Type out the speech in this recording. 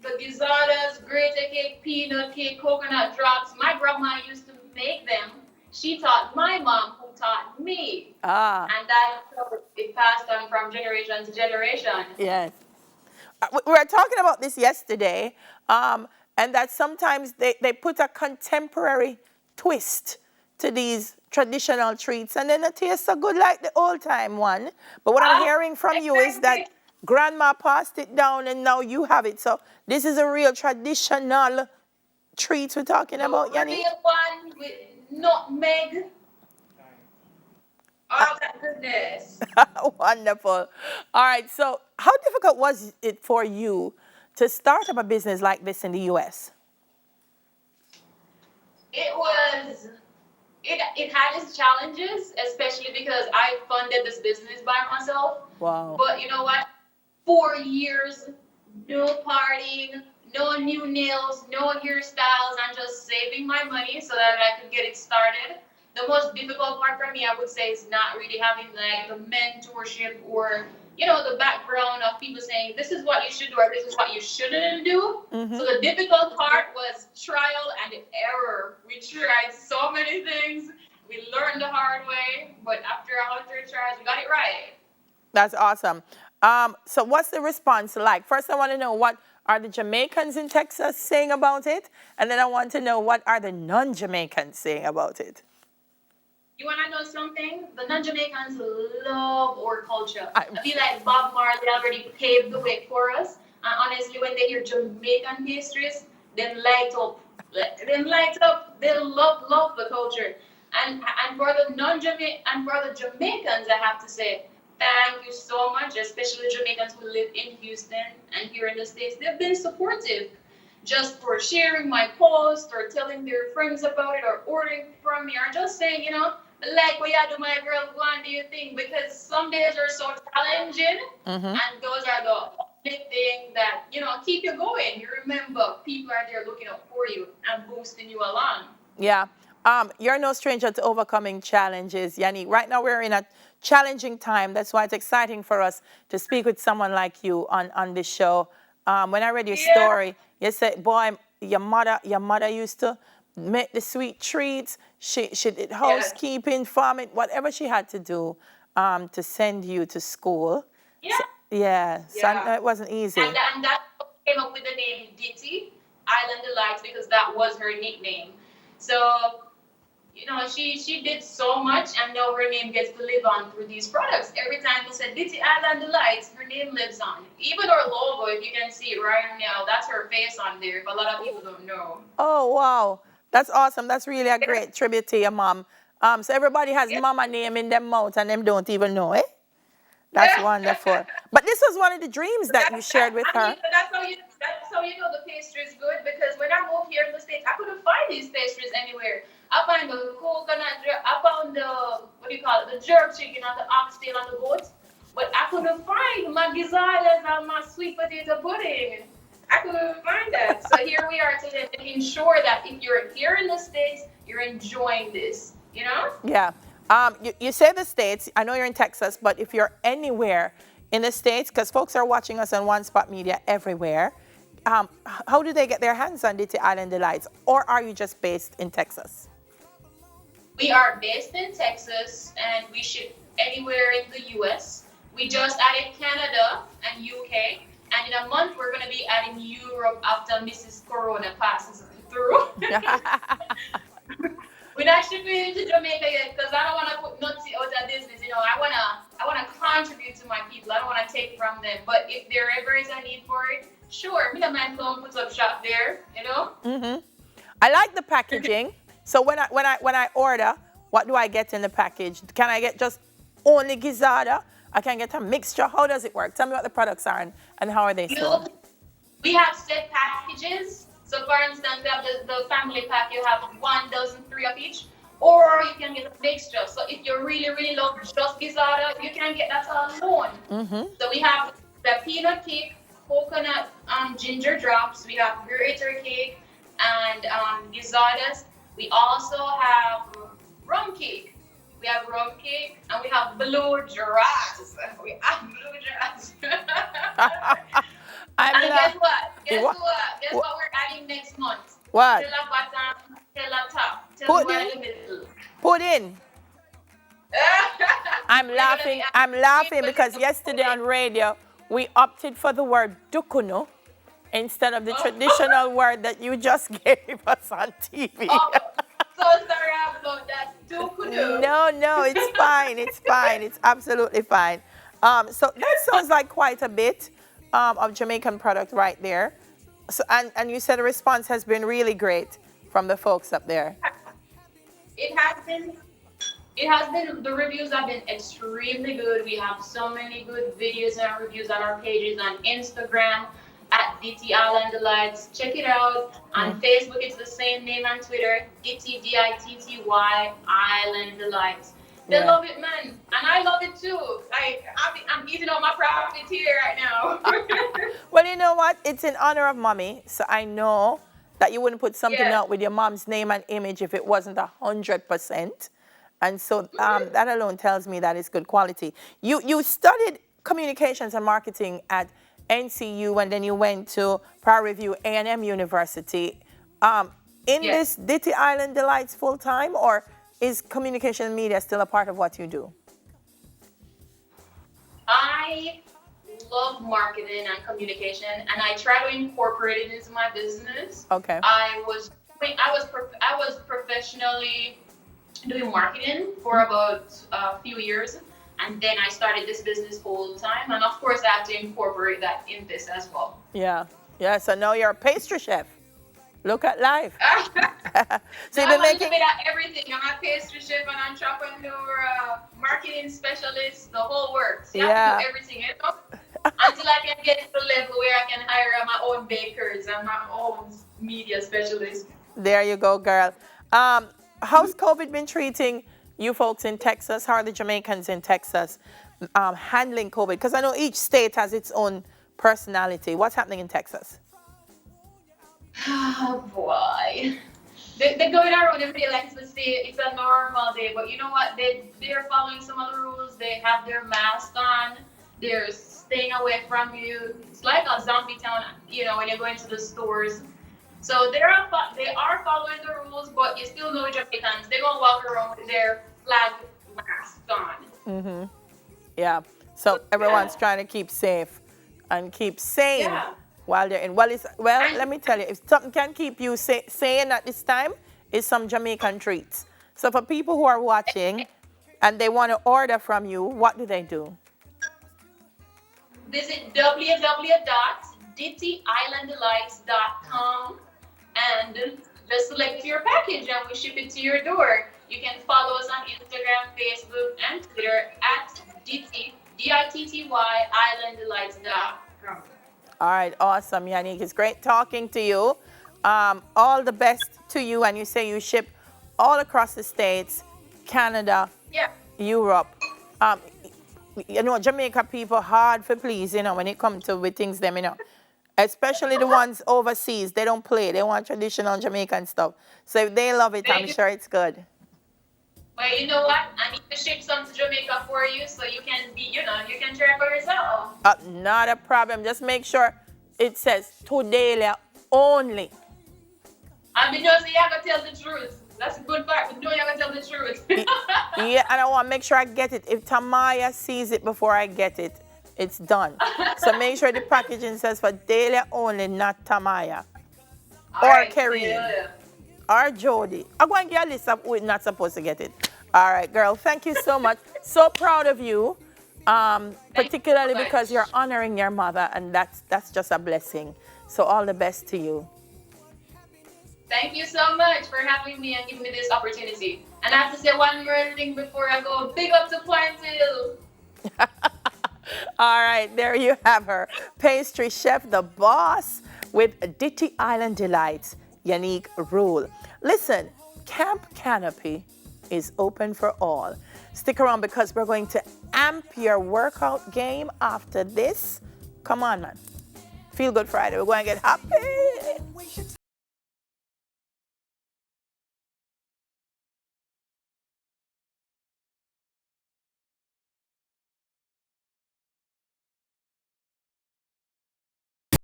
the gizadas, grated cake, peanut cake, coconut drops. My grandma used to make them. She taught my mom, who taught me, Ah, and that it passed on from generation to generation. yes. We were talking about this yesterday, and that sometimes they put a contemporary twist to these traditional treats, and then it tastes so good like the old time one. But what I'm hearing from you is Exactly. that grandma passed it down and now you have it. So this is a real traditional treat we're talking The about, Yanni. real one with nutmeg. Uh, Oh, that goodness. Wonderful. All right, so how difficult was it for you to start up a business like this in the US? It was it had its challenges, especially because I funded this business by myself. Wow. But you know what? 4 years, no partying, no new nails, no hairstyles. I'm just saving my money so that I could get it started. The most difficult part for me, I would say, is not really having like the mentorship or the background of people saying this is what you should do or this is what you shouldn't do. So Mm-hmm. the difficult part was trial and error. We tried so many things. We learned the hard way, but after 100 tries, we got it right. That's awesome. So what's the response like? First, I want to know what are the Jamaicans in Texas saying about it? And then I want to know what are the non-Jamaicans saying about it? You want to know something? The non-Jamaicans love our culture. I, I feel like Bob Marley already paved the way for us. And honestly, when they hear Jamaican pastries, they light up. They light up. They love the culture. And for the Jamaicans, I have to say thank you so much, especially Jamaicans who live in Houston and here in the States. They've been supportive just for sharing my post or telling their friends about it or ordering from me or just saying, like what you do, my girl, go and do your thing because some days are so challenging mm-hmm. and those are the only thing that, keep you going. You remember people are there looking out for you and boosting you along. Yeah. You're no stranger to overcoming challenges, Yanni. Right now we're in a challenging time. That's why it's exciting for us to speak with someone like you on this show. When I read your Yeah. story, you said, boy, your mother used to make the sweet treats. She did Yes. housekeeping, farming, whatever she had to do to send you to school. Yeah. So, yeah, so Yeah. it wasn't easy. And that came up with the name Ditty, Island Delights, because that was her nickname. So, she did so much, and now her name gets to live on through these products. Every time we said Ditty Island Delights, her name lives on. Even her logo, if you can see it right now, that's her face on there, if a lot of people don't know. Oh, wow. That's awesome. That's really a great tribute to your mom. So everybody has Yeah. mama name in their mouth and them don't even know, eh? That's wonderful. But this was one of the dreams that you shared with I mean, her. that's how you know the pastry is good because when I moved here in the States, I couldn't find these pastries anywhere. I found the coconut, I found the what do you call it, the jerk chicken and the oxtail and the goat, but I couldn't find my gizadas and my sweet potato pudding. I couldn't find that. So here we are today, making sure that if you're here in the States, you're enjoying this. You know? Yeah. You say the States. I know you're in Texas, but if you're anywhere in the States, because folks are watching us on One Spot Media everywhere, how do they get their hands on Ditty Island Delights? Or are you just based in Texas? We are based in Texas and we ship anywhere in the US. We just added Canada and UK. And in a month, we're going to be adding Europe after Mrs. Corona passes through. We're not shipping to Jamaica yet because I don't want to put nuts out of business. I wanna contribute to my people. I don't want to take from them. But if there ever is a need for it, sure, me and my phone puts up shop there. Mm-hmm. I like the packaging. So when I order, what do I get in the package? Can I get just only gizzada? I can get a mixture. How does it work? Tell me what the products are and how are they sold? We have set packages. So for instance, we have the family pack. You have 1 dozen, 3 of each. Or you can get a mixture. So if you really, really love just gizzada, you can get that alone. Mm-hmm. So we have the peanut cake, coconut ginger drops. We have grater cake and gizadas. We also have rum cake. We have rum cake and we have blue dress. We have blue dress. I'm And guess Guess What? what? Guess What? what we're adding next month? What? Tell a bottom, tell a top, tell me in the middle. Put in. I'm We're gonna be laughing. I'm adding laughing three because positions yesterday today. on radio we opted for the word dukuno instead of the Oh. traditional word that you just gave us on TV. Oh, so sorry about that. Dukudu. No, it's fine. It's fine. It's absolutely fine. So that sounds like quite a bit of Jamaican product right there. So and you said the response has been really great from the folks up there. It has been. It has been. The reviews have been extremely good. We have so many good videos and reviews on our pages on Instagram at DT Island Delights. Check it out. On Facebook, it's the same name. On Twitter, DT DITTY Island Delights. They Yeah. love it, man, and I love it too. Like I'm eating all my profit here right now. Well, you know what? It's in honor of mommy, so I know that you wouldn't put something Yeah. out with your mom's name and image if it wasn't 100%. And so that alone tells me that it's good quality. You studied communications and marketing at NCU, and then you went to Prairie Review A&M University. In Yes. this Ditty Island Delights full time, or is communication and media still a part of what you do? I love marketing and communication, and I try to incorporate it into my business. Okay. I was professionally doing marketing for about a few years, and then I started this business full time. And of course, I have to incorporate that in this as well. Yeah. So now you're a pastry chef. Look at life. So you've I'm been a little making. bit of everything. I'm a pastry chef, an entrepreneur, marketing specialist, the whole works. You have to do everything, until I can get to the level where I can hire my own bakers and my own media specialist. There you go, girl. How's COVID been treating you folks in Texas? How are the Jamaicans in Texas handling COVID? Because I know each state has its own personality. What's happening in Texas? Oh boy. They're going around every day like it's a normal day, but you know what? They're following some of the rules. They have their mask on. They're staying away from you. It's like a zombie town, when you go into the stores. So they are following the rules, but you still know Jamaicans. They're gonna walk around with their flag mask on. Yeah. So everyone's trying to keep safe and keep sane while they're in. Let me tell you, if something can keep you sane at this time, it's some Jamaican treats. So for people who are watching and they want to order from you, what do they do? Visit www.dittyislanddelights.com and just select your package and we ship it to your door. You can follow us on Instagram, Facebook, and Twitter at DITTY islanddelights.com. All right, awesome, Yannick. It's great talking to you. All the best to you. And you say you ship all across the States, Canada, Europe. Jamaica people hard for please, when it comes to with things them, Especially the ones overseas. They don't play. They want traditional Jamaican stuff. So if they love it, I'm sure it's good. Well, you know what? I need to ship some to Jamaica for you so you can you can try for yourself. Not a problem. Just make sure it says today only. And because you have to tell the truth. That's a good part. You have to tell the truth. Yeah, and I want to make sure I get it. If Tamaya sees it before I get it, it's done. So make sure the packaging says for daily only, not Tamaya. Or Kerry. Or Jody. I'm going to get a list of who's not supposed to get it. All right, girl. Thank you so much. So proud of you. Particularly because you're honoring your mother, and that's just a blessing. So all the best to you. Thank you so much for having me and giving me this opportunity. And I have to say one more thing before I go. Big up to Pointil. All right, there you have her. Pastry chef, the boss, with Ditty Island Delights, Yannick Rule. Listen, Camp Canopy is open for all. Stick around because we're going to amp your workout game after this. Come on, man. Feel Good Friday. We're going to get happy.